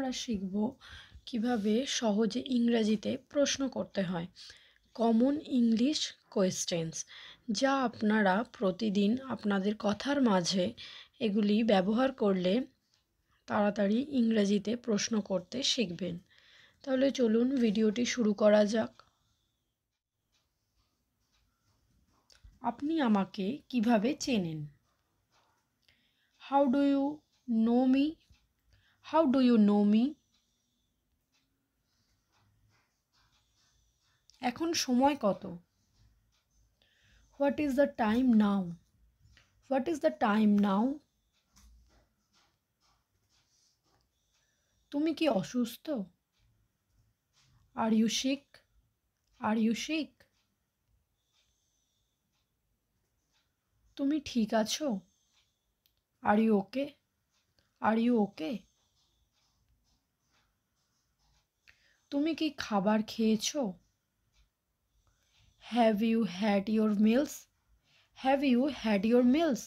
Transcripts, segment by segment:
আমরা শিখব কিভাবে সহজে ইংরেজিতে প্রশ্ন করতে হয়, কমন ইংলিশ কোয়েশ্চেন্স, যা আপনারা প্রতিদিন আপনাদের কথার মাঝে এগুলি ব্যবহার করলে তাড়াতাড়ি ইংরেজিতে প্রশ্ন করতে শিখবেন। তাহলে চলুন ভিডিওটি শুরু করা যাক। আপনি আমাকে কিভাবে চেনেন? How do you know me? How do you know me? এখন সময় কত? What is the time now? What is the time now? তুমি কি অসুস্থ? Are you sick? Are you sick? তুমি ঠিক আছো? Are you okay? Are you okay? তুমি কি খাবার খেয়েছো? Have you had your meals? Have you had your meals?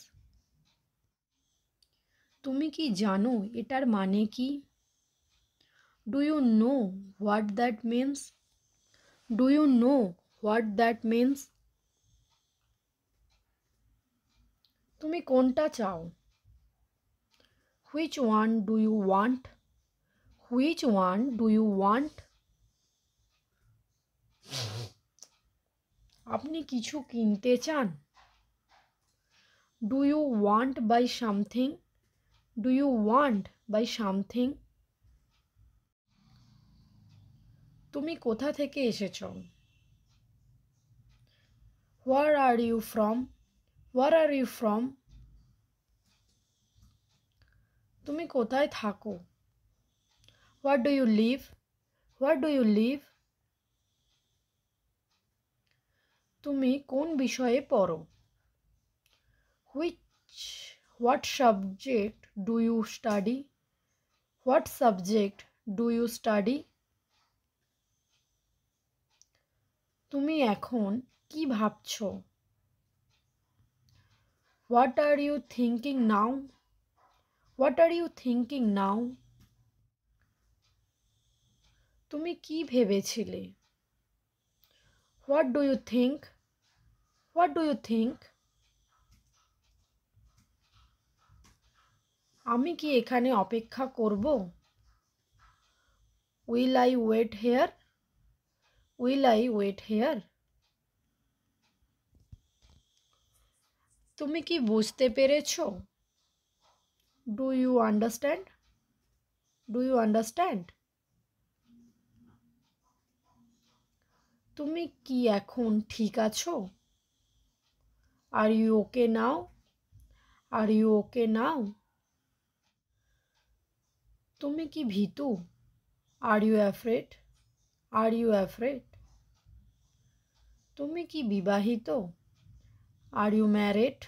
তুমি কি জানো এটার মানে কি? Do you know what that means? Do you know what that means? তুমি কোনটা চাও? Which one do you want? Which one do you want? আপনি কিছু কিনতে চান? Do you want buy something? Do you want buy something? তুমি কোথা থেকে এসেছো? Where are you from? Where are you from? তুমি কোথায় থাকো? Where do you live? Where do you live? তুমি কোন বিষয়ে পড়ো? Which what subject do you study? What subject do you study? তুমি এখন কি ভাবছো? What are you thinking now? What are you thinking now? তুমি কি ভেবেছিলে? What do you think? What do you think? আমি কি এখানে অপেক্ষা করব? Will I wait here? Will I wait here? তুমি কি বুঝতে পেরেছো? Do you understand? Do you understand? তুমি কি এখন ঠিক আছো? Are you okay now? Are you okay now? তুমি কি ভীতু? Are you afraid? R you afraid? তুমি কি বিবাহিত? Are you married?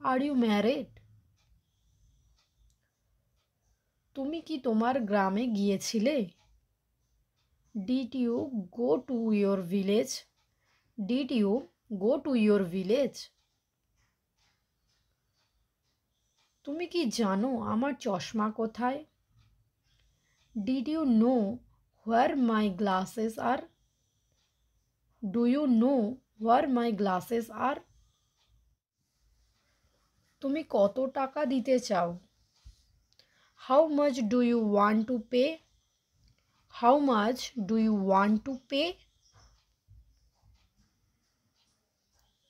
Are you married? তুমি কি তোমার গ্রামে গিয়েছিলে? Did you go to your village? Did you go to your village? তুমি কি জানো আমার চশমা কোথায়? Did you know where my glasses are? Do you know where my glasses are? তুমি কত টাকা দিতে চাও? How much do you want to pay? How much do you want to pay?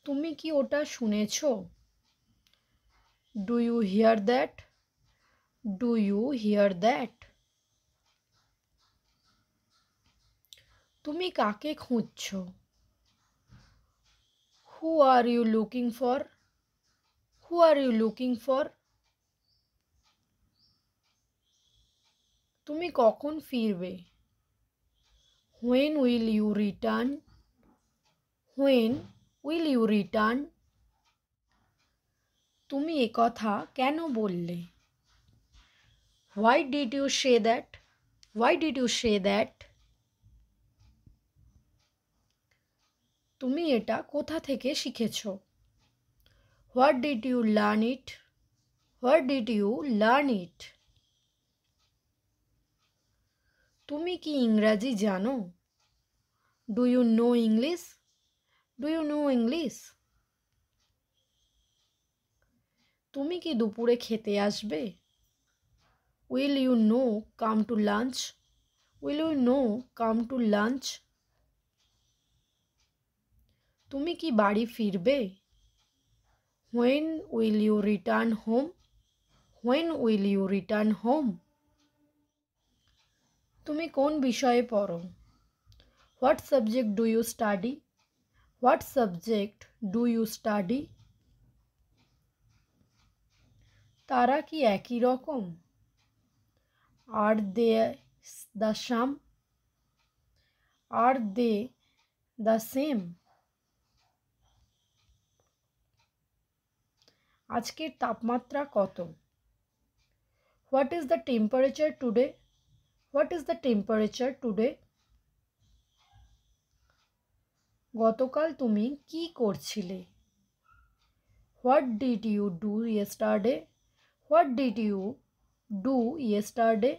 তুমি কি ওটা শুনেছো? Do you hear that? Do you hear that? তুমি কাকে খুঁজছো? Who are you looking for? Who are you looking for? তুমি কখন ফিরবে? When will you return? When will you return? তুমি একথা কেন বললে? Why did you say that? Why did you say that? তুমি এটা কোথা থেকে শিখেছো? What did you learn it? What did you learn it? তুমি কি ইংরাজি জানো? Do you know English? Do you know English? তুমি কি দুপুরে খেতে আসবে? Will you no come to lunch? Will you no come to lunch? তুমি কি বাড়ি ফিরবে? When will you return home? When will you return home? তুমি কোন বিষয়ে পড়ো? What subject do you study? What subject do you study? তারা কি একই রকম? Are they the same? Are they the same? আজকের তাপমাত্রা কত? What is the temperature today? What is the temperature today? গতকাল তুমি কি করছিলে? What did you do yesterday? What did you do yesterday?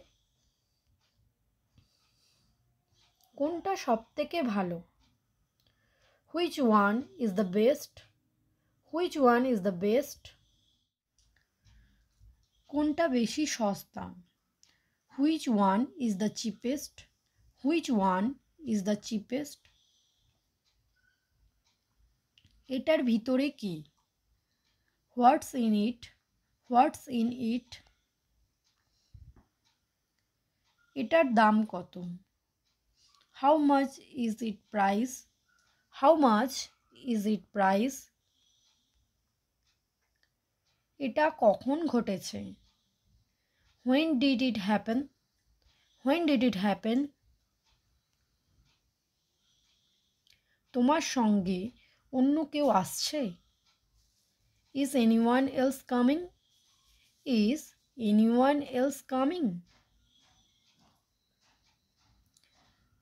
কোনটা সবথেকে ভালো? Which one is the best? Which one is the best? কোনটা বেশি সস্তা? Which one is the cheapest? Which one is the cheapest? এটার ভিতরে কি? What's in it? What's in it? এটার দাম কত? How much is it price? How much is it price? এটা কখন ঘটেছে? When did it happen? When did it happen? তোমার সঙ্গে অন্য কেউ আসছে? Is anyone else coming? Is anyone else coming?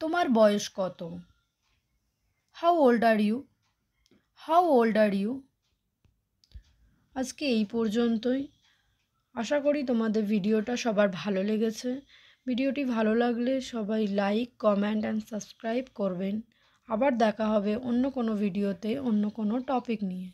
তোমার বয়স কত? How old are you? How old are you? আজকে এই পর্যন্তই। আশা করি তোমাদের ভিডিওটা সবার ভালো লেগেছে। ভিডিওটি ভালো লাগলে সবাই লাইক, কমেন্ট অ্যান্ড সাবস্ক্রাইব করবেন। আবার দেখা হবে অন্য কোনো ভিডিওতে অন্য কোনো টপিক নিয়ে।